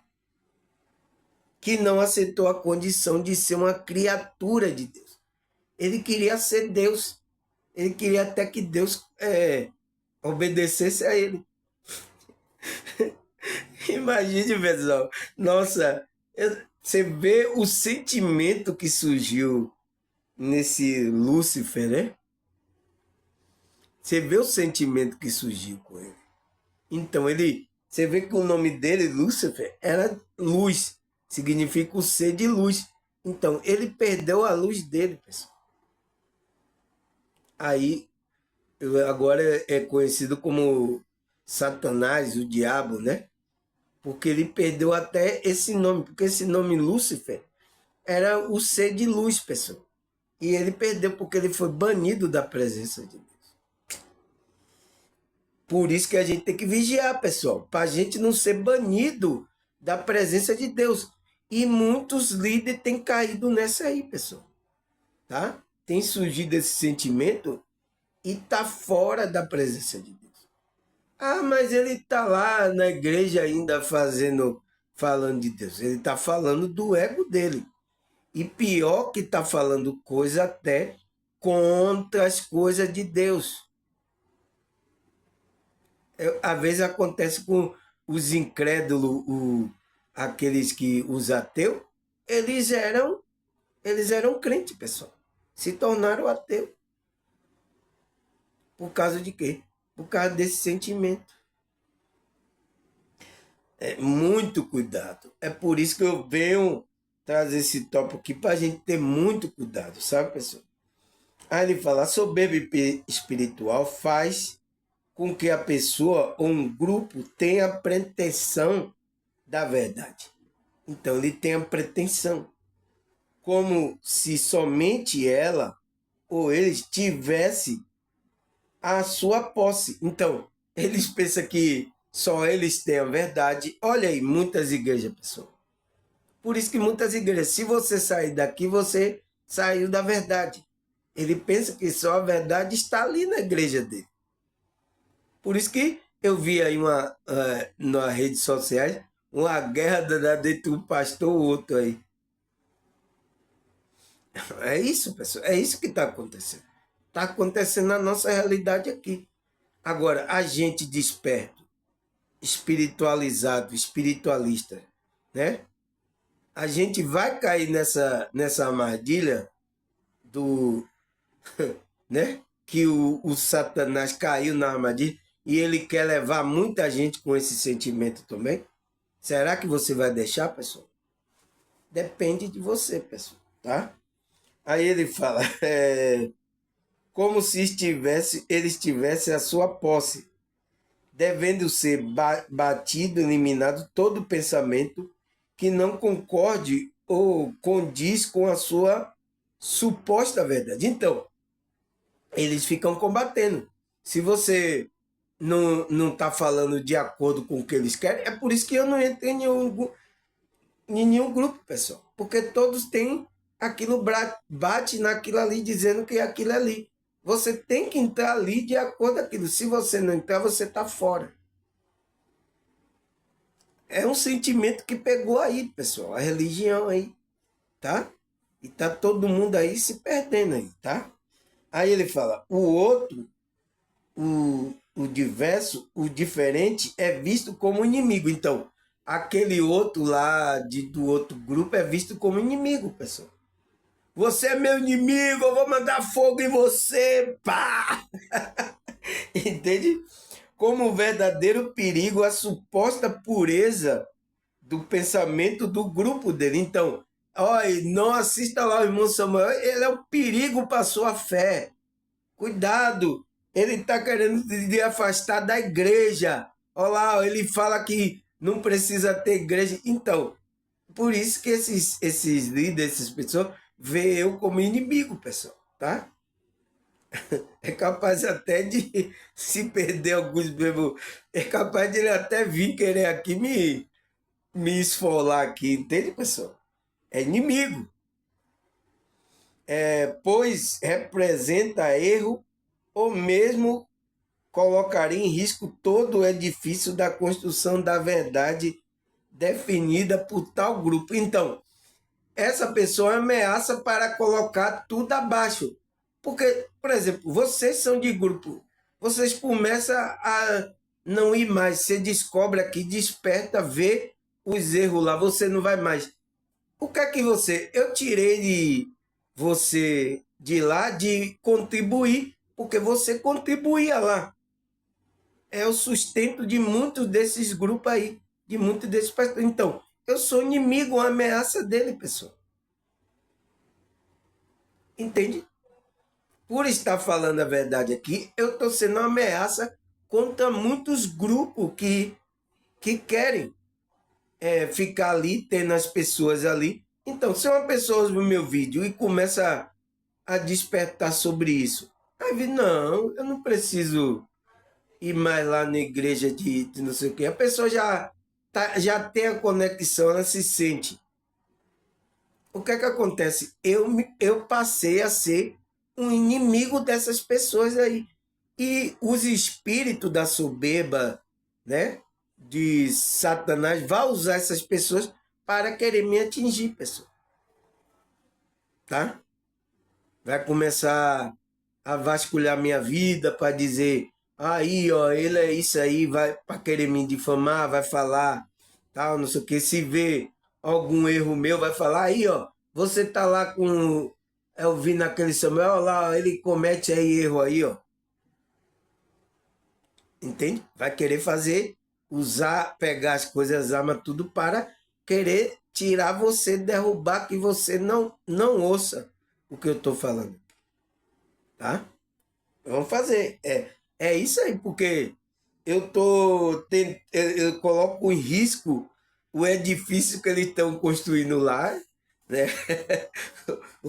Que não aceitou a condição de ser uma criatura de Deus. Ele queria ser Deus. Ele queria até que Deus obedecesse a ele. Imagine, pessoal. Nossa, você vê o sentimento que surgiu nesse Lúcifer, né? Você vê o sentimento que surgiu com ele. Então, você vê que o nome dele, Lúcifer, era luz. Significa o ser de luz. Então, ele perdeu a luz dele, pessoal. Aí, agora é conhecido como Satanás, o diabo, né? Porque ele perdeu até esse nome, porque esse nome Lúcifer era o ser de luz, pessoal. E ele perdeu porque ele foi banido da presença de Deus. Por isso que a gente tem que vigiar, pessoal, para a gente não ser banido da presença de Deus. E muitos líderes têm caído nessa aí, pessoal. Tá? Tem surgido esse sentimento e tá fora da presença de Deus. Ah, mas ele tá lá na igreja ainda falando de Deus. Ele tá falando do ego dele. E pior que tá falando coisa até contra as coisas de Deus. Às vezes acontece com os incrédulos, aqueles que os ateus, eles eram crentes, pessoal. Se tornaram ateus. Por causa de quê? Por causa desse sentimento. É muito cuidado. É por isso que eu venho trazer esse tópico aqui para a gente ter muito cuidado, sabe, pessoal? Aí ele fala, a soberba espiritual faz com que a pessoa ou um grupo tenha pretensão da verdade. Então ele tem a pretensão, como se somente ela ou eles tivesse a sua posse. Então, eles pensam que só eles têm a verdade. Olha aí, muitas igrejas, pessoal. Por isso que muitas igrejas, se você sair daqui, você saiu da verdade. Ele pensa que só a verdade está ali na igreja dele. Por isso que eu vi aí nas redes sociais uma guerra danada entre um pastor e o outro aí. É isso, pessoal. É isso que está acontecendo. Está acontecendo na nossa realidade aqui. Agora, a gente desperto, espiritualizado, espiritualista, né? A gente vai cair nessa armadilha do, né? Que o Satanás caiu na armadilha e ele quer levar muita gente com esse sentimento também. Será que você vai deixar, pessoal? Depende de você, pessoal, tá? Aí ele fala, como se ele estivesse a sua posse, devendo ser batido, eliminado todo pensamento que não concorde ou condiz com a sua suposta verdade. Então, eles ficam combatendo. Se você não está falando de acordo com o que eles querem, é por isso que eu não entro em nenhum grupo, pessoal. Porque todos têm aquilo, bate naquilo ali, dizendo que é aquilo ali. Você tem que entrar ali de acordo com aquilo. Se você não entrar, você está fora. É um sentimento que pegou aí, pessoal. A religião aí, tá? E tá todo mundo aí se perdendo aí, tá? Aí ele fala, o outro, o diverso, o diferente é visto como inimigo. Então, aquele outro lá do outro grupo é visto como inimigo, pessoal. Você é meu inimigo, eu vou mandar fogo em você, pá! Entende? Como um verdadeiro perigo a suposta pureza do pensamento do grupo dele. Então, olha, não assista lá o irmão Samuel, ele é um perigo para a sua fé. Cuidado, ele está querendo te afastar da igreja. Olha lá, ele fala que não precisa ter igreja. Então, por isso que esses líderes, essas pessoas, veem eu como inimigo, pessoal, tá? É capaz até de se perder alguns mesmo. É capaz de ele até vir querer aqui me esfolar aqui, entende, pessoal? É inimigo. pois representa erro ou mesmo colocaria em risco todo o edifício da construção da verdade definida por tal grupo. Então, essa pessoa ameaça para colocar tudo abaixo. Porque, por exemplo, vocês são de grupo, vocês começam a não ir mais, você descobre aqui, desperta, vê os erros lá, você não vai mais. O que é que você... Eu tirei de você de lá de contribuir, porque você contribuía lá. É o sustento de muitos desses grupos aí, de muitos desses pastores. Então, eu sou inimigo, uma ameaça dele, pessoal. Entende? Por estar falando a verdade aqui, eu estou sendo uma ameaça contra muitos grupos que querem ficar ali, tendo as pessoas ali. Então, se uma pessoa ouve o meu vídeo e começa a despertar sobre isso, aí não, eu não preciso ir mais lá na igreja de não sei o quê. A pessoa já tem a conexão, ela se sente. O que é que acontece? Eu passei a ser um inimigo dessas pessoas aí. E os espíritos da soberba, né, de Satanás, vai usar essas pessoas para querer me atingir, pessoal. Tá? Vai começar a vasculhar minha vida para dizer, aí, ó, ele é isso aí, vai para querer me difamar, vai falar, tal, não sei o que, se vê algum erro meu, vai falar, aí, ó, você tá lá com, eu vi naquele Samuel, lá, ele comete aí erro aí, ó. Entende? Vai querer fazer, usar, pegar as coisas, as armas, tudo para querer tirar você, derrubar, que você não ouça o que eu estou falando. Tá? Vamos fazer. É isso aí, porque eu coloco em risco o edifício que eles estão construindo lá, né?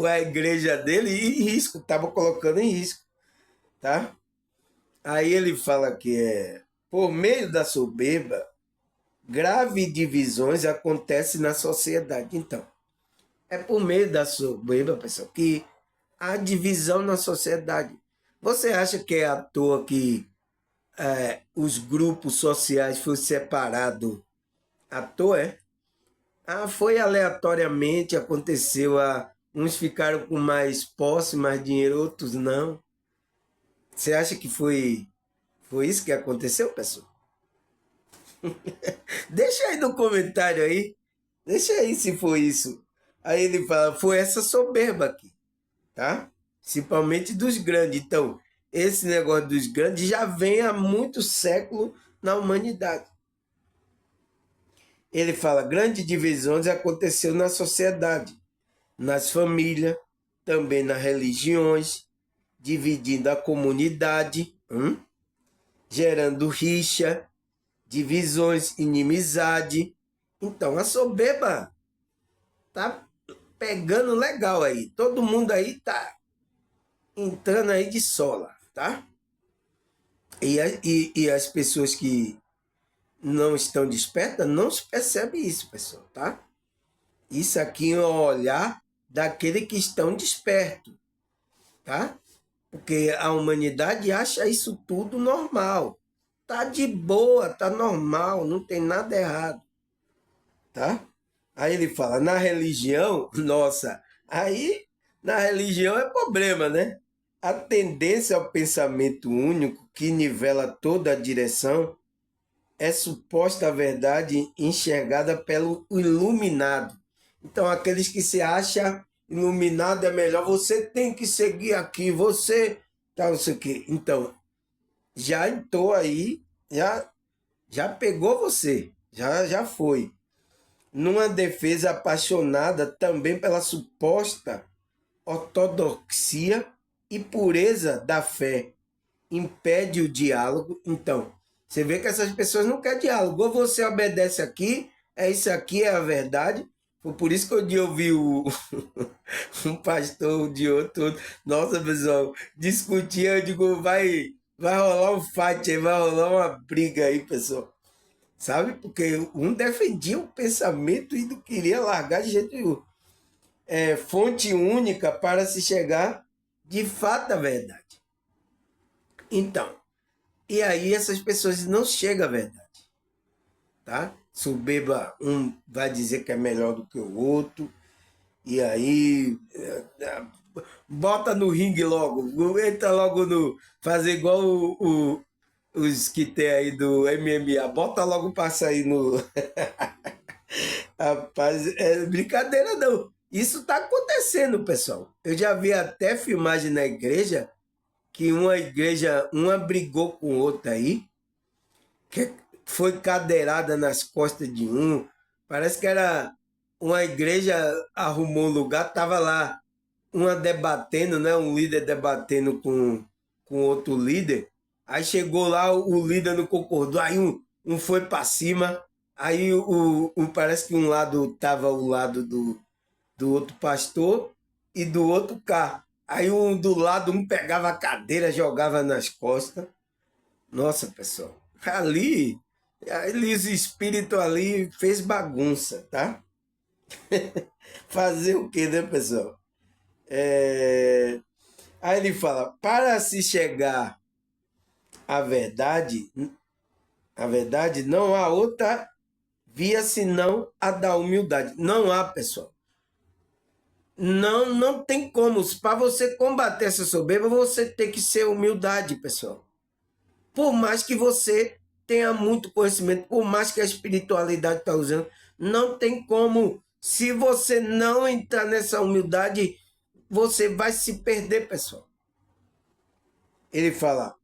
A igreja dele, e em risco, estava colocando em risco, tá? Aí ele fala que por meio da soberba, graves divisões acontecem na sociedade. Então, é por meio da soberba, pessoal, que há divisão na sociedade. Você acha que é à toa que os grupos sociais foram separados à toa, é? Ah, foi aleatoriamente, aconteceu. Uns ficaram com mais posse, mais dinheiro, outros não. Você acha que foi isso que aconteceu, pessoal? Deixa aí no comentário aí. Deixa aí se foi isso. Aí ele fala, foi essa soberba aqui, tá? Principalmente dos grandes. Então, esse negócio dos grandes já vem há muitos séculos na humanidade. Ele fala, grandes divisões aconteceu na sociedade, nas famílias, também nas religiões, dividindo a comunidade, gerando rixa, divisões, inimizade. Então, a soberba tá pegando legal aí. Todo mundo aí tá entrando aí de sola, tá? E as pessoas que não estão despertas não se percebe isso, pessoal, tá? Isso aqui é o olhar daquele que estão despertos, tá? Porque a humanidade acha isso tudo normal. Tá de boa, tá normal, não tem nada errado, tá? Aí ele fala, na religião, nossa, aí na religião é problema, né? A tendência ao pensamento único que nivela toda a direção é suposta verdade enxergada pelo iluminado. Então, aqueles que se acham iluminado é melhor, você tem que seguir aqui, você tá não sei o quê. Então, já entrou aí, já pegou você, já foi. Numa defesa apaixonada também pela suposta ortodoxia e pureza da fé, impede o diálogo. Então, você vê que essas pessoas não querem diálogo. Ou você obedece aqui, é isso aqui, é a verdade. Foi por isso que um dia eu ouvi um pastor de outro. Nossa, pessoal, discutia, eu digo, vai rolar um fight aí, vai rolar uma briga aí, pessoal. Sabe? Porque um defendia o pensamento e não queria largar de jeito nenhum. fonte única para se chegar de fato à verdade. Então, e aí essas pessoas não chegam à verdade, tá? Soberba, um vai dizer que é melhor do que o outro, e aí bota no ringue logo, entra logo no. Fazer igual os que tem aí do MMA, bota logo pra sair no. Rapaz, é brincadeira não. Isso tá acontecendo, pessoal. Eu já vi até filmagem na igreja que uma brigou com outra aí, que foi cadeirada nas costas de um. Parece que era uma igreja, arrumou um lugar, tava lá uma debatendo, né? Um líder debatendo com outro líder. Aí chegou lá, o líder não concordou, aí um foi para cima, aí parece que um lado tava ao lado do outro pastor e do outro cá. Aí um do lado, um pegava a cadeira, jogava nas costas. Nossa, pessoal, ali os espíritos ali fez bagunça, tá? Fazer o quê, né, pessoal? É... Aí ele fala, para se chegar à verdade não há outra via senão a da humildade. Não há, pessoal. Não tem como. Para você combater essa soberba, você tem que ser humildade, pessoal. Por mais que você tenha muito conhecimento, por mais que a espiritualidade está usando, não tem como. Se você não entrar nessa humildade, você vai se perder, pessoal. Ele fala,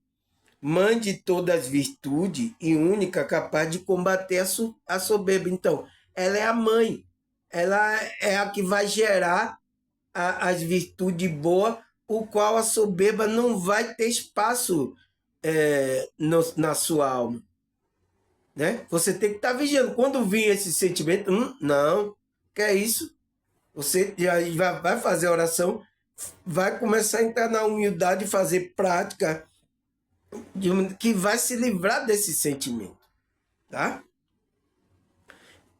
mande todas as virtudes e única capaz de combater a soberba. Então, ela é a mãe. Ela é a que vai gerar as virtudes boas, o qual a soberba não vai ter espaço na sua alma. Né? Você tem que estar vigiando. Quando vir esse sentimento, não, que é isso? Você já vai fazer a oração, vai começar a entrar na humildade e fazer prática que vai se livrar desse sentimento, tá?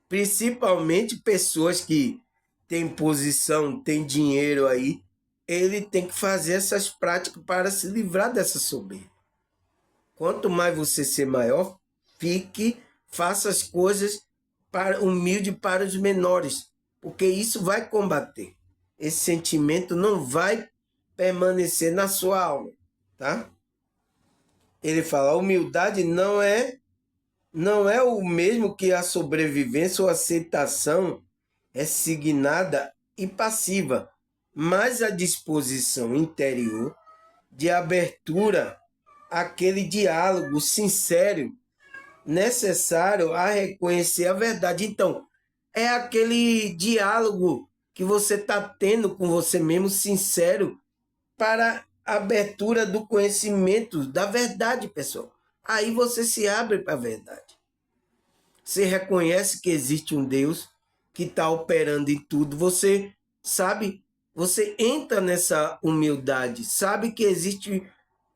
Principalmente pessoas que têm posição, têm dinheiro aí, ele tem que fazer essas práticas para se livrar dessa soberba. Quanto mais você ser maior, faça as coisas humilde para os menores, porque isso vai combater. Esse sentimento não vai permanecer na sua alma, tá? Ele fala, a humildade não é o mesmo que a sobrevivência ou aceitação resignada e passiva, mas a disposição interior de abertura àquele diálogo sincero necessário a reconhecer a verdade. Então, é aquele diálogo que você está tendo com você mesmo sincero para a abertura do conhecimento da verdade, pessoal. Aí você se abre para a verdade. Você reconhece que existe um Deus que está operando em tudo. Você sabe, você entra nessa humildade, sabe que existe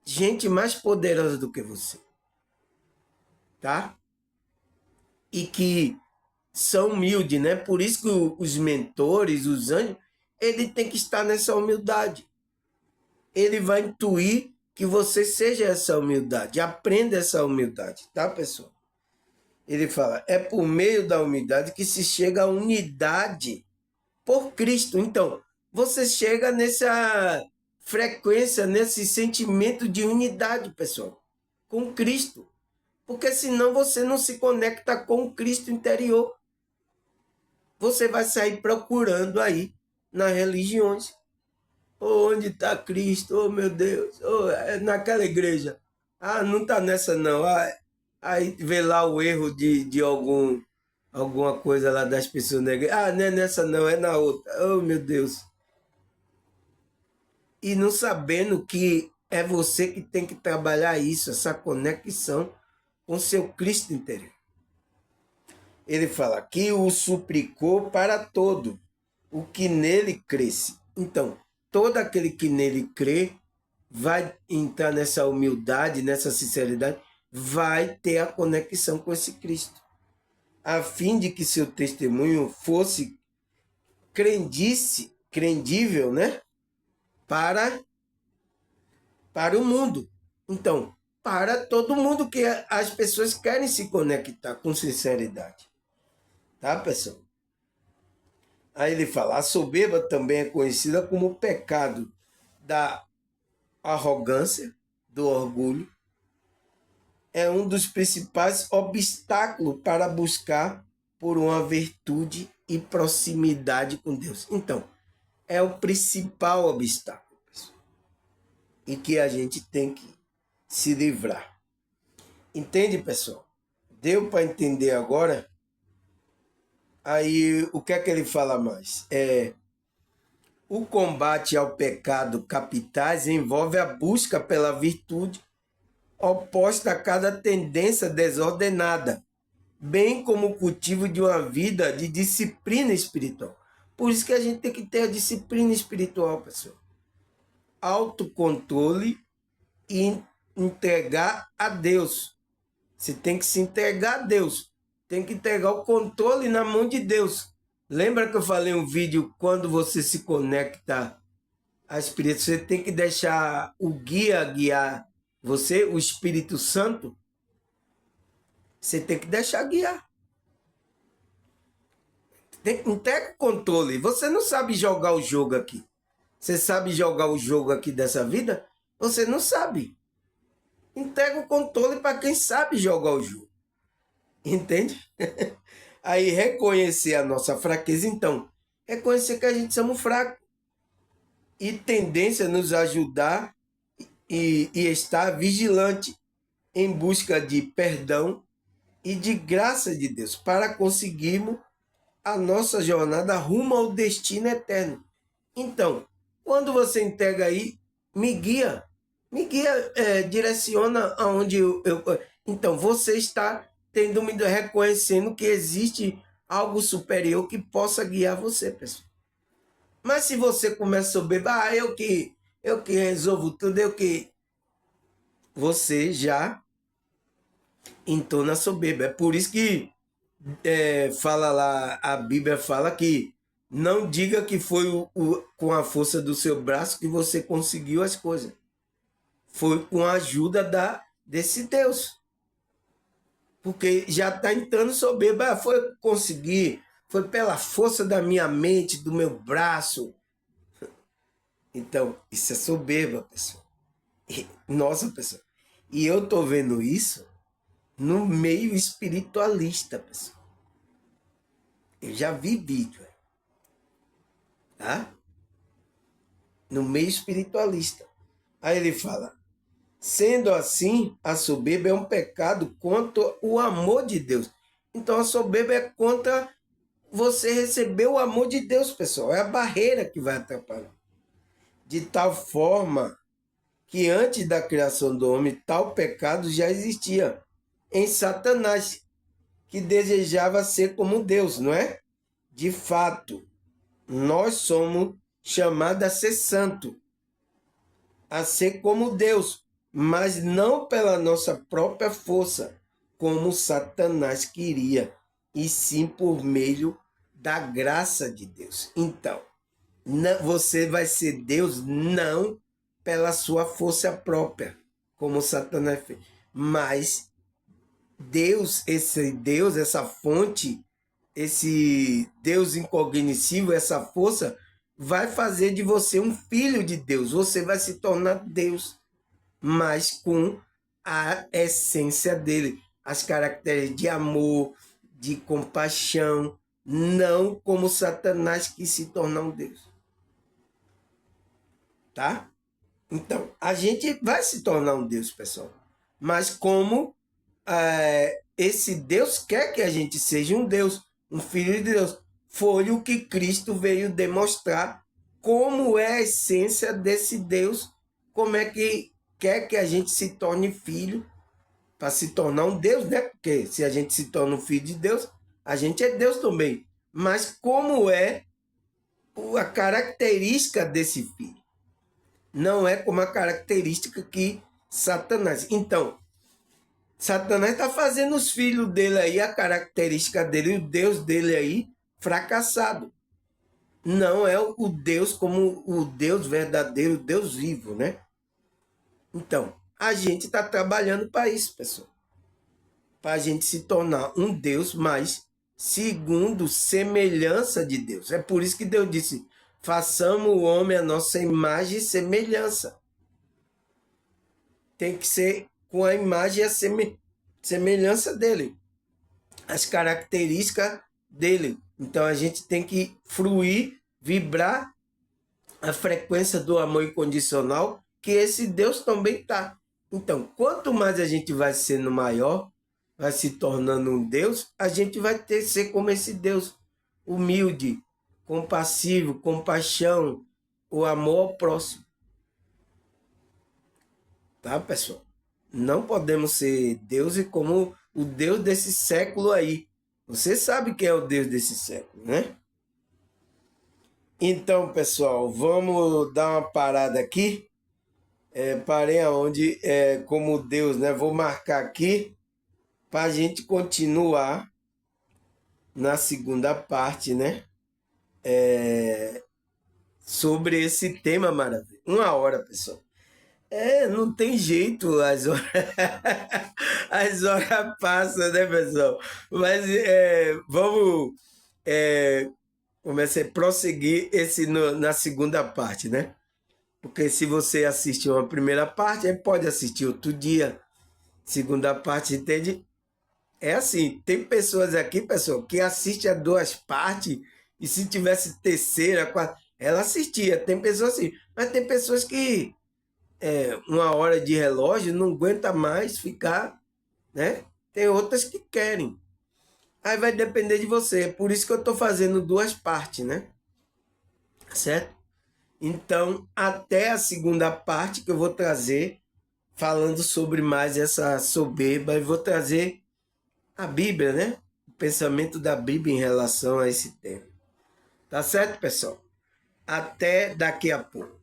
gente mais poderosa do que você, tá? E que são humildes, né? Por isso que os mentores, os anjos, ele tem que estar nessa humildade. Ele vai intuir que você seja essa humildade, aprenda essa humildade, tá, pessoal? Ele fala, é por meio da humildade que se chega à unidade por Cristo. Então, você chega nessa frequência, nesse sentimento de unidade, pessoal, com Cristo. Porque senão você não se conecta com o Cristo interior. Você vai sair procurando aí nas religiões. Oh, onde está Cristo? Oh, meu Deus. Oh, é naquela igreja. Ah, não está nessa não. Ah, aí vê lá o erro de alguma coisa lá das pessoas na igreja. Ah, não é nessa não, é na outra. Oh, meu Deus. E não sabendo que é você que tem que trabalhar isso, essa conexão com seu Cristo interior. Ele fala que o suplicou para todo o que nele cresce. Então, todo aquele que nele crê vai entrar nessa humildade, nessa sinceridade, vai ter a conexão com esse Cristo, a fim de que seu testemunho fosse crendice credível, né? Para o mundo. Então, para todo mundo que as pessoas querem se conectar com sinceridade. Tá, pessoal? Aí ele fala, a soberba também é conhecida como o pecado da arrogância, do orgulho. É um dos principais obstáculos para buscar por uma virtude e proximidade com Deus. Então, é o principal obstáculo, pessoal, e que a gente tem que se livrar. Entende, pessoal? Deu para entender agora? Aí, o que é que ele fala mais? O combate ao pecado capitais envolve a busca pela virtude oposta a cada tendência desordenada, bem como o cultivo de uma vida de disciplina espiritual. Por isso que a gente tem que ter a disciplina espiritual, pessoal. Autocontrole e entregar a Deus. Você tem que se entregar a Deus. Tem que entregar o controle na mão de Deus. Lembra que eu falei um vídeo, quando você se conecta a Espírito, você tem que deixar o guia guiar você, o Espírito Santo. Você tem que deixar guiar. Entrega o controle. Você não sabe jogar o jogo aqui. Você sabe jogar o jogo aqui dessa vida? Você não sabe. Entrega o controle para quem sabe jogar o jogo. Entende? Aí reconhecer a nossa fraqueza, então, reconhecer que a gente somos fracos. E tendência a nos ajudar e estar vigilante em busca de perdão e de graça de Deus para conseguirmos a nossa jornada rumo ao destino eterno. Então, quando você entrega aí, me guia, direciona aonde Então, você está reconhecendo que existe algo superior que possa guiar você, pessoal. Mas se você começa a soberba, eu que resolvo tudo, você já entrou na soberba. É por isso que fala lá, a Bíblia fala que não diga que foi com a força do seu braço que você conseguiu as coisas. Foi com a ajuda desse Deus. Porque já está entrando soberba. Foi conseguir, foi pela força da minha mente, do meu braço. Então, isso é soberba, pessoal. Nossa, pessoal. E eu tô vendo isso no meio espiritualista, pessoal. Eu já vi vídeo, tá? No meio espiritualista. Aí ele fala, sendo assim, a soberba é um pecado contra o amor de Deus. Então a soberba é contra você receber o amor de Deus, pessoal. É a barreira que vai atrapalhar. De tal forma que antes da criação do homem, tal pecado já existia em Satanás, que desejava ser como Deus, não é? De fato, nós somos chamados a ser santo, a ser como Deus, mas não pela nossa própria força, como Satanás queria, e sim por meio da graça de Deus. Então, você vai ser Deus não pela sua força própria, como Satanás fez, mas Deus, essa fonte, esse Deus incognoscível, essa força, vai fazer de você um filho de Deus. Você vai se tornar Deus, mas com a essência dele, as características de amor, de compaixão, não como Satanás quis se tornar um Deus. Tá? Então, a gente vai se tornar um Deus, pessoal. Mas como esse Deus quer que a gente seja um Deus, um filho de Deus. Foi o que Cristo veio demonstrar como é a essência desse Deus, como é que quer que a gente se torne filho, para se tornar um Deus, né? Porque se a gente se torna um filho de Deus, a gente é Deus também. Mas como é a característica desse filho? Não é como a característica que Satanás. Então, Satanás está fazendo os filhos dele aí, a característica dele, o Deus dele aí, fracassado. não é o Deus como o Deus verdadeiro, o Deus vivo, né? Então, a gente está trabalhando para isso, pessoal. Para a gente se tornar um Deus mais segundo semelhança de Deus. É por isso que Deus disse: façamos o homem a nossa imagem e semelhança. Tem que ser com a imagem e a semelhança dele, as características dele. Então a gente tem que fruir, vibrar a frequência do amor incondicional que esse Deus também está. Então, quanto mais a gente vai sendo maior, vai se tornando um Deus, a gente vai ter ser como esse Deus, humilde, compassivo, compaixão, o amor ao próximo. Tá, pessoal? Não podemos ser deuses como o Deus desse século aí. Você sabe quem é o Deus desse século, né? Então, pessoal, vamos dar uma parada aqui. Parei aonde, como Deus, né? Vou marcar aqui para a gente continuar na segunda parte, né? Sobre esse tema maravilhoso. 1 hora, pessoal. Não tem jeito, as horas, as horas passam, né, pessoal? Mas vamos começar a prosseguir na segunda parte, né? Porque se você assistiu a primeira parte, aí pode assistir outro dia. Segunda parte, entende? É assim, tem pessoas aqui, pessoal, que assistem a 2 partes e se tivesse terceira, quarta, ela assistia. Tem pessoas assim, mas tem pessoas que 1 hora de relógio não aguenta mais ficar, né? Tem outras que querem. Aí vai depender de você. Por isso que eu estou fazendo 2 partes, né? Certo? Então, até a segunda parte que eu vou trazer, falando sobre mais essa soberba, e vou trazer a Bíblia, né? O pensamento da Bíblia em relação a esse tema. Tá certo, pessoal? Até daqui a pouco.